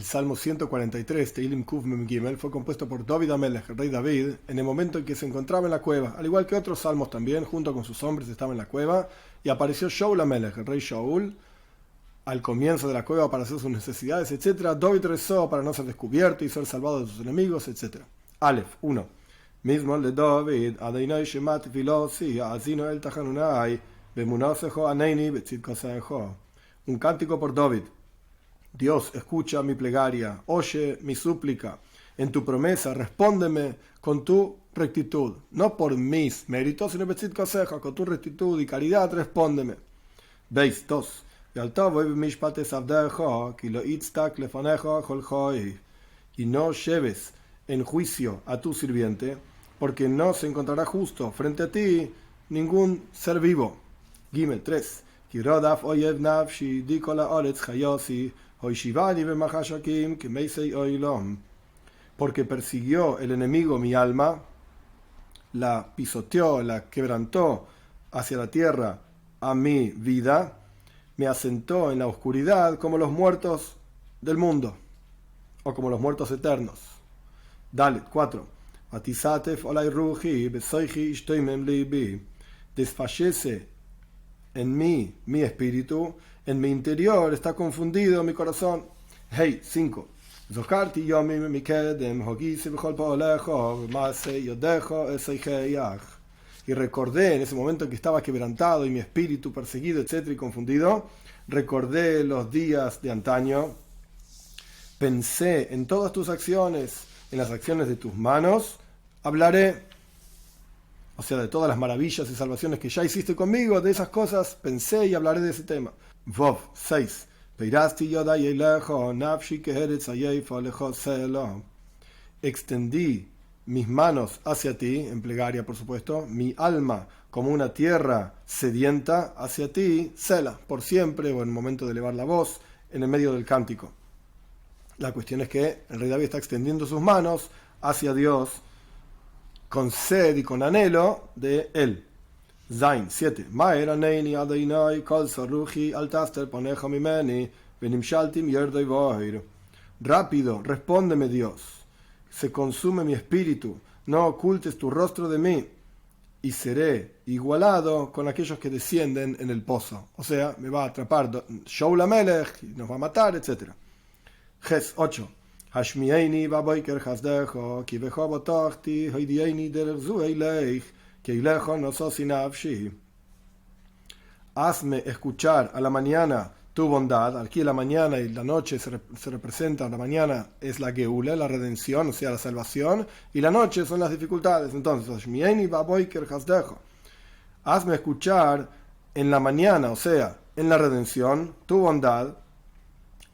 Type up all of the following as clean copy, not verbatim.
Salmo 143, Teilim Kuf Mem Gimel, fue compuesto por David Amelech, el rey David, en el momento en que se encontraba en la cueva, al igual que otros salmos también, junto con sus hombres estaba en la cueva, y apareció Shaul Amelech, el rey Shaul, al comienzo de la cueva para hacer sus necesidades, etc. David rezó para no ser descubierto y ser salvado de sus enemigos, etc. Aleph 1. Mismo el de David, Adonai Shemat Filosi, Azino el Tajanunai, Bemunosejo Aneini, Betzitkosejo. Un cántico por David. Dios, escucha mi plegaria, oye mi súplica. En tu promesa, respóndeme con tu rectitud. No por mis méritos, sino Betzitkosejo, con tu rectitud y caridad, respóndeme. Veis 2. Y no lleves en juicio a tu sirviente, porque no se encontrará justo frente a ti ningún ser vivo. Gimel 3. Porque persiguió el enemigo mi alma, la pisoteó, la quebrantó hacia la tierra a mi vida, me asentó en la oscuridad como los muertos del mundo, o como los muertos eternos. Dalet 4. Desfallece en mí mi espíritu, en mi interior está confundido mi corazón. Hey 5. Y recordé en ese momento en que estaba quebrantado y mi espíritu perseguido, etc. y confundido, recordé los días de antaño, pensé en todas tus acciones, en las acciones de tus manos, hablaré, o sea, de todas las maravillas y salvaciones que ya hiciste conmigo, de esas cosas pensé y hablaré de ese tema. Vov 6. Extendí mis manos hacia ti, en plegaria por supuesto, mi alma como una tierra sedienta hacia ti, Sela, por siempre, o en el momento de elevar la voz, en el medio del cántico. La cuestión es que el rey David está extendiendo sus manos hacia Dios con sed y con anhelo de él. Zain 7. Rápido, respóndeme Dios. Se consume mi espíritu, no ocultes tu rostro de mí, y seré igualado con aquellos que descienden en el pozo. O sea, me va a atrapar Shaul Amelech, nos va a matar, etc. Ges 8. Hashmieni baboiker hasdejo, ki bejo botochti, hoidieni derzu eileich, que ilejo no sosinavshi. Hazme escuchar a la mañana tu bondad. Aquí la mañana y la noche se representan. La mañana es la Geula, la redención, o sea, la salvación, y la noche son las dificultades. Entonces, hazme escuchar en la mañana, o sea, en la redención, tu bondad,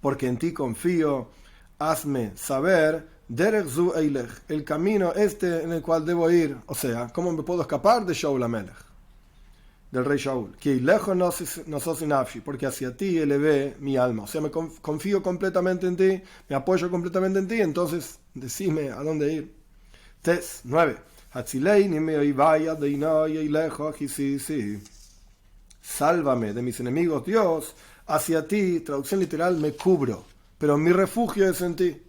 porque en ti confío. Hazme saber el camino en el cual debo ir, o sea, cómo me puedo escapar de Shaul Amelech, del rey Shaul, porque hacia ti elevé mi alma, o sea, me confío completamente en ti, me apoyo completamente en ti, entonces decime a dónde ir. Tes 9. Sálvame de mis enemigos, Dios, hacia ti, traducción literal, me cubro, pero mi refugio es en ti.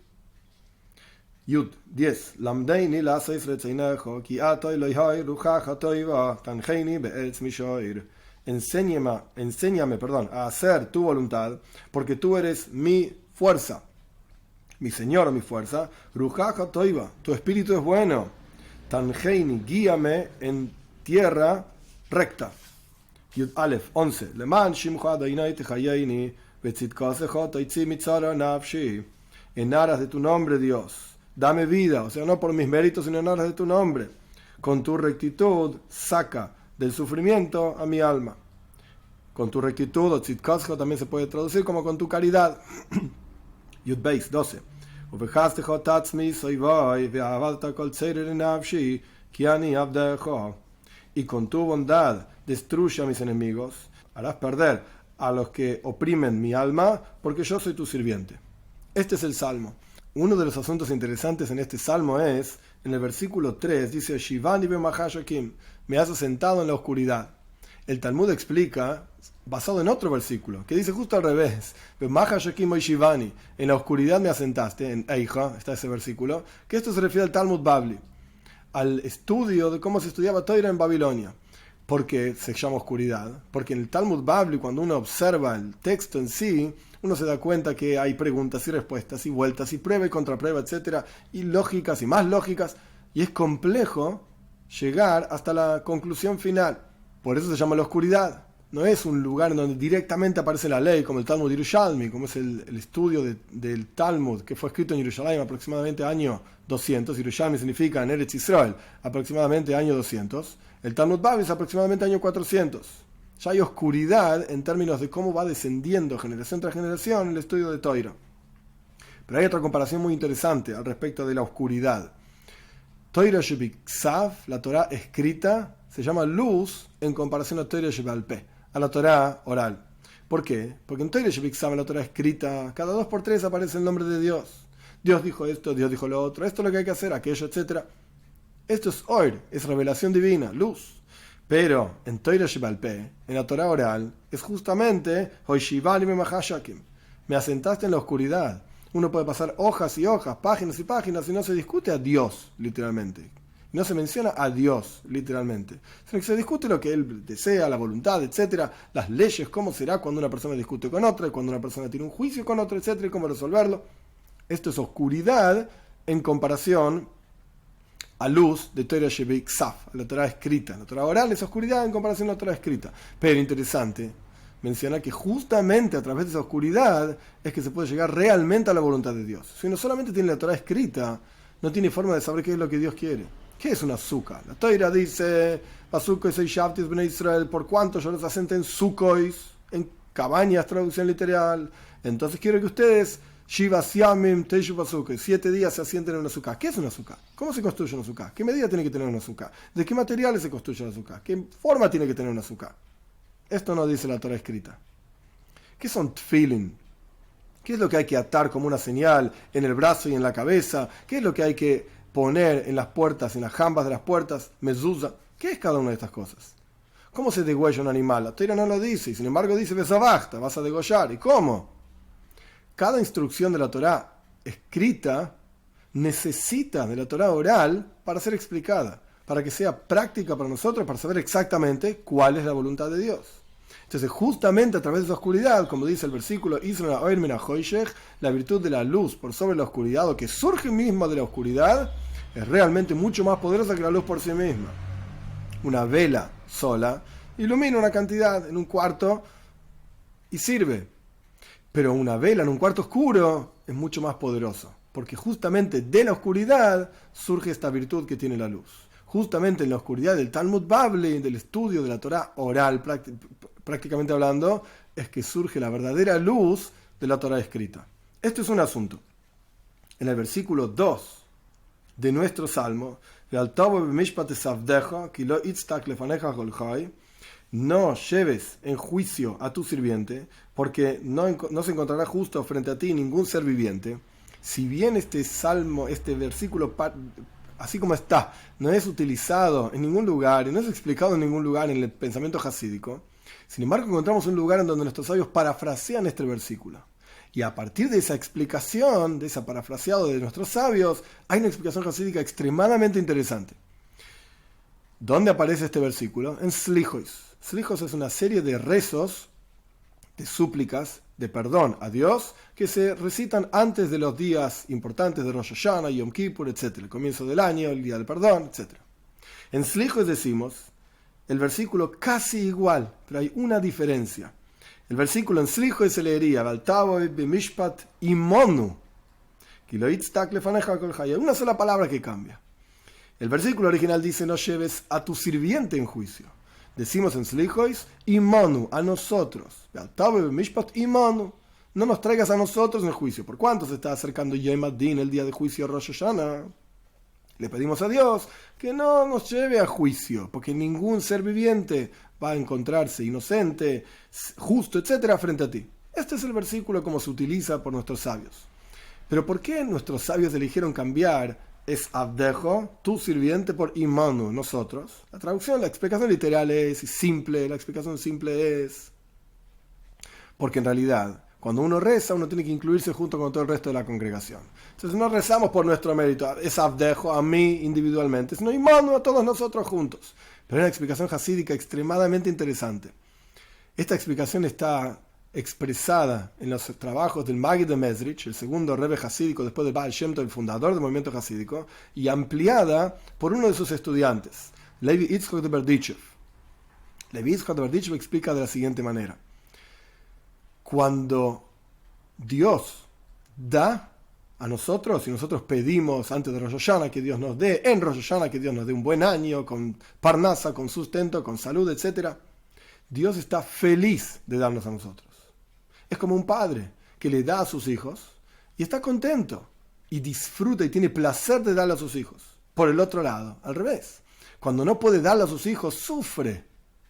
Yud 10. Lamdeini la ki atoy loihai rujaja toiva tanjeini be'etz mishoir. Enséñame, a hacer tu voluntad, porque tú eres mi fuerza, mi Señor, mi fuerza. Rujaja toiva, tu espíritu es bueno. Tanjeini, guíame en tierra recta. Yud Aleph 11. Leman shimcha adainai techayeini betzitkasecha toitzi mitzara nafshi. En aras de tu nombre, Dios, dame vida, o sea, no por mis méritos, sino en aras de tu nombre. Con tu rectitud, saca del sufrimiento a mi alma. Con tu rectitud, o tzitkascha también se puede traducir como con tu caridad. Yud Beis 12. Y con tu bondad destruye a mis enemigos, harás perder a los que oprimen mi alma, porque yo soy tu sirviente. Este es el salmo. Uno de los asuntos interesantes en este salmo es, en el versículo 3, dice, Shivani b'machashakim, me has asentado en la oscuridad. El Talmud explica, basado en otro versículo, que dice justo al revés. En la oscuridad me asentaste, en Eicha, está ese versículo, que esto se refiere al Talmud Babli, al estudio de cómo se estudiaba Torah en Babilonia. ¿Por qué se llama oscuridad? Porque en el Talmud Babli, cuando uno observa el texto en sí, uno se da cuenta que hay preguntas y respuestas y vueltas y prueba y contraprueba, etcétera, y lógicas y más lógicas, y es complejo llegar hasta la conclusión final. Por eso se llama la oscuridad. No es un lugar donde directamente aparece la ley, como el Talmud Yerushalmi, como es el estudio del Talmud, que fue escrito en Jerusalén aproximadamente año 200. Yerushalmi significa en Eretz Israel, aproximadamente año 200. El Talmud Babli es aproximadamente año 400. Ya hay oscuridad en términos de cómo va descendiendo generación tras generación el estudio de Torah. Pero hay otra comparación muy interesante al respecto de la oscuridad. Torah Shebiksav, la Torah escrita, se llama luz en comparación a Torah Shebalpeh, a la Torah oral. ¿Por qué? Porque en Torah Shebiksav, la Torah escrita, cada 2 por 3 aparece el nombre de Dios. Dios dijo esto, Dios dijo lo otro, esto es lo que hay que hacer, aquello, etc. Esto es Oir, es revelación divina, luz. Pero en Torah Shebalpeh, en la Torah oral, es justamente me asentaste en la oscuridad. Uno puede pasar hojas y hojas, páginas y páginas, y no se discute a Dios, literalmente. No se menciona a Dios, literalmente. Sino que se discute lo que Él desea, la voluntad, etcétera, las leyes, cómo será cuando una persona discute con otra, cuando una persona tiene un juicio con otra, etcétera, y cómo resolverlo. Esto es oscuridad en comparación a luz de Torah Shebiksav, la Torah escrita. La Torah oral es oscuridad en comparación a la Torah escrita. Pero interesante mencionar que justamente a través de esa oscuridad es que se puede llegar realmente a la voluntad de Dios. Si uno solamente tiene la Torah escrita, no tiene forma de saber qué es lo que Dios quiere. ¿Qué es una sukkah? La Torah dice, Israel, por cuanto yo los asenté en sukois, en cabañas, traducción literal. Entonces quiero que ustedes, Shivas Yamim Teishu Basukah, 7 días se asienten en una sukkah. ¿Qué es una sukkah? ¿Cómo se construye una sukkah? ¿Qué medida tiene que tener una sukkah? ¿De qué materiales se construye una sukkah? ¿Qué forma tiene que tener una sukkah? Esto no dice la Torah escrita. ¿Qué son tefilin? ¿Qué es lo que hay que atar como una señal en el brazo y en la cabeza? ¿Qué es lo que hay que poner en las puertas, en las jambas de las puertas? Mezuzá. ¿Qué es cada una de estas cosas? ¿Cómo se degüella un animal? La Torah no lo dice, y sin embargo dice besabachta, vas a degollar. ¿Y cómo? Cada instrucción de la Torah escrita necesita de la Torah oral para ser explicada, para que sea práctica para nosotros, para saber exactamente cuál es la voluntad de Dios. Entonces, justamente a través de esa oscuridad, como dice el versículo, la virtud de la luz por sobre la oscuridad, o que surge mismo de la oscuridad, es realmente mucho más poderosa que la luz por sí misma. Una vela sola ilumina una cantidad en un cuarto y sirve. Pero una vela en un cuarto oscuro es mucho más poderoso, porque justamente de la oscuridad surge esta virtud que tiene la luz. Justamente en la oscuridad del Talmud Babli, del estudio de la Torah oral, prácticamente hablando, es que surge la verdadera luz de la Torah escrita. Esto es un asunto. En el versículo 2 de nuestro salmo, no lleves en juicio a tu sirviente, porque no se encontrará justo frente a ti ningún ser viviente. Si bien este salmo, este versículo, así como está, no es utilizado en ningún lugar y no es explicado en ningún lugar en el pensamiento jasídico, sin embargo encontramos un lugar en donde nuestros sabios parafrasean este versículo. Y a partir de esa explicación, de ese parafraseado de nuestros sabios, hay una explicación jasídica extremadamente interesante. ¿Dónde aparece este versículo? En Slichos. Slichos es una serie de rezos, de súplicas, de perdón a Dios, que se recitan antes de los días importantes de Rosh Hashanah, Yom Kippur, etc., el comienzo del año, el día del perdón, etc. En Slichos decimos el versículo casi igual, pero hay una diferencia. El versículo en Slichos se leería Baltavoy b'mishpat imonu, una sola palabra que cambia. El versículo original dice no lleves a tu sirviente en juicio. Decimos en Slichos imonu, a nosotros. Baltavoy b'mishpat imonu, no nos traigas a nosotros en el juicio. ¿Por cuánto se está acercando Yom Adin, el día de juicio Rosh Hashanah? Le pedimos a Dios que no nos lleve a juicio, porque ningún ser viviente va a encontrarse inocente, justo, etcétera, frente a ti. Este es el versículo como se utiliza por nuestros sabios. Pero ¿por qué nuestros sabios eligieron cambiar es Abdejo, tu sirviente, por Imanu, nosotros. La traducción, la explicación literal es simple, la explicación simple es porque en realidad, cuando uno reza, uno tiene que incluirse junto con todo el resto de la congregación. Entonces no rezamos por nuestro mérito, es Abdejo a mí individualmente, sino Imanu a todos nosotros juntos. Pero es una explicación hasídica extremadamente interesante. Esta explicación está expresada en los trabajos del Maggid de Mezrich, el segundo rebbe hasídico después del Baal Shem Tov, el fundador del movimiento hasídico, y ampliada por uno de sus estudiantes, Levi Yitzchok de Berdichev. Levi Yitzchok de Berdichev explica de la siguiente manera: cuando Dios da a nosotros, y nosotros pedimos antes de Rosh Hashanah que Dios nos dé, en Rosh Hashanah que Dios nos dé un buen año, con parnasa, con sustento, con salud, etc., Dios está feliz de darnos a nosotros. Es como un padre que le da a sus hijos y está contento y disfruta y tiene placer de darle a sus hijos. Por el otro lado, al revés, cuando no puede darle a sus hijos, sufre.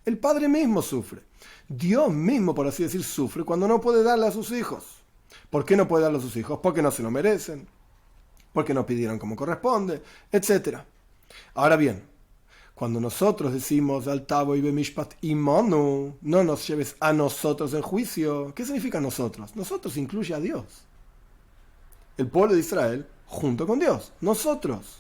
El padre mismo sufre. Dios mismo, por así decir, sufre cuando no puede darle a sus hijos. ¿Por qué no puede darle a sus hijos? Porque no se lo merecen, porque no pidieron como corresponde, etc. Ahora bien, cuando nosotros decimos al Tavo y Bemishpat Imanu, no nos lleves a nosotros en juicio. ¿Qué significa nosotros? Nosotros incluye a Dios. El pueblo de Israel junto con Dios. Nosotros.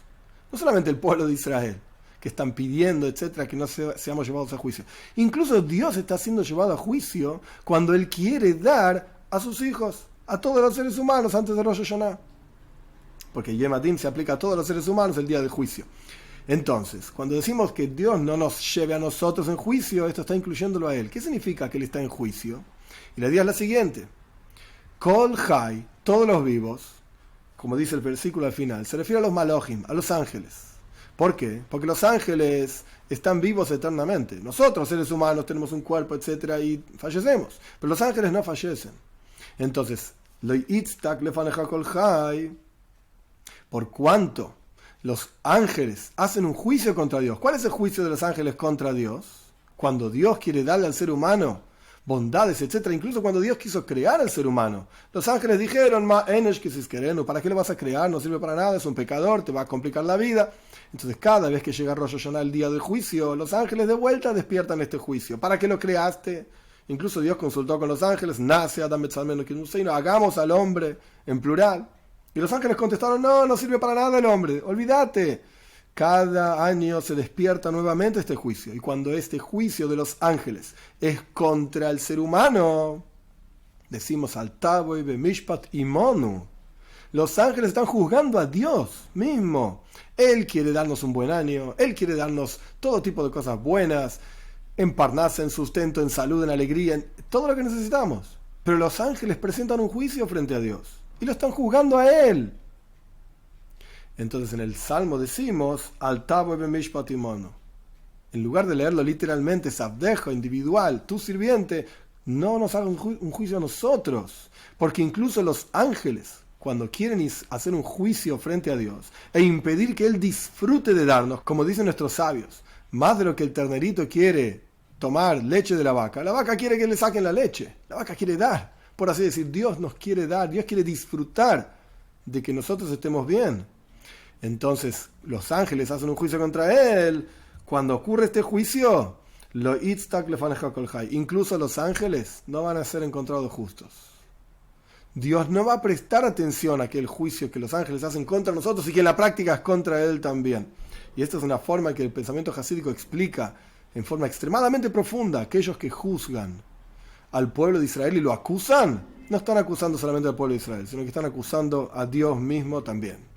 No solamente el pueblo de Israel, que están pidiendo, etcétera, que no seamos llevados a juicio. Incluso Dios está siendo llevado a juicio cuando Él quiere dar a sus hijos, a todos los seres humanos antes de Rosh Hashanah. Porque Yom Adin se aplica a todos los seres humanos el día del juicio. Entonces, cuando decimos que Dios no nos lleve a nosotros en juicio, esto está incluyéndolo a Él. ¿Qué significa que Él está en juicio? Y la idea es la siguiente: Kol Chai, todos los vivos, como dice el versículo al final, se refiere a los Malachim, a los ángeles. ¿Por qué? Porque los ángeles están vivos eternamente. Nosotros, seres humanos, tenemos un cuerpo, etc., y fallecemos. Pero los ángeles no fallecen. Entonces, Lo Yitztak lefaneja Kol Chai, por cuanto los ángeles hacen un juicio contra Dios. ¿Cuál es el juicio de los ángeles contra Dios? Cuando Dios quiere darle al ser humano bondades, etc. Incluso cuando Dios quiso crear al ser humano. Los ángeles dijeron, ¿para qué lo vas a crear? No sirve para nada, es un pecador, te va a complicar la vida. Entonces cada vez que llega Rosh Hashanah, el día del juicio, los ángeles de vuelta despiertan este juicio. ¿Para qué lo creaste? Incluso Dios consultó con los ángeles, nace Adam Betzalmeno, hagamos al hombre en plural. Y los ángeles contestaron, no sirve para nada el hombre, olvídate. Cada año se despierta nuevamente este juicio. Y cuando este juicio de los ángeles es contra el ser humano, decimos al Tavo y Bemishpat Imanu. Los ángeles están juzgando a Dios mismo. Él quiere darnos un buen año, Él quiere darnos todo tipo de cosas buenas, en parnasa, en sustento, en salud, en alegría, en todo lo que necesitamos. Pero los ángeles presentan un juicio frente a Dios. Y lo están juzgando a Él. Entonces en el Salmo decimos, al Tavo y Bemishpat Imanu. En lugar de leerlo literalmente, sabdejo, individual, tu sirviente, no nos haga un juicio a nosotros. Porque incluso los ángeles, cuando quieren hacer un juicio frente a Dios e impedir que Él disfrute de darnos, como dicen nuestros sabios, más de lo que el ternerito quiere tomar leche de la vaca quiere que le saquen la leche, la vaca quiere dar. Por así decir, Dios nos quiere dar, Dios quiere disfrutar de que nosotros estemos bien. Entonces, los ángeles hacen un juicio contra Él. Cuando ocurre este juicio, lo Yitztak lefaneja Kol Chai, incluso los ángeles no van a ser encontrados justos. Dios no va a prestar atención a aquel juicio que los ángeles hacen contra nosotros y que en la práctica es contra Él también. Y esta es una forma que el pensamiento hasídico explica en forma extremadamente profunda. Aquellos que juzgan al pueblo de Israel y lo acusan, no están acusando solamente al pueblo de Israel, sino que están acusando a Dios mismo también.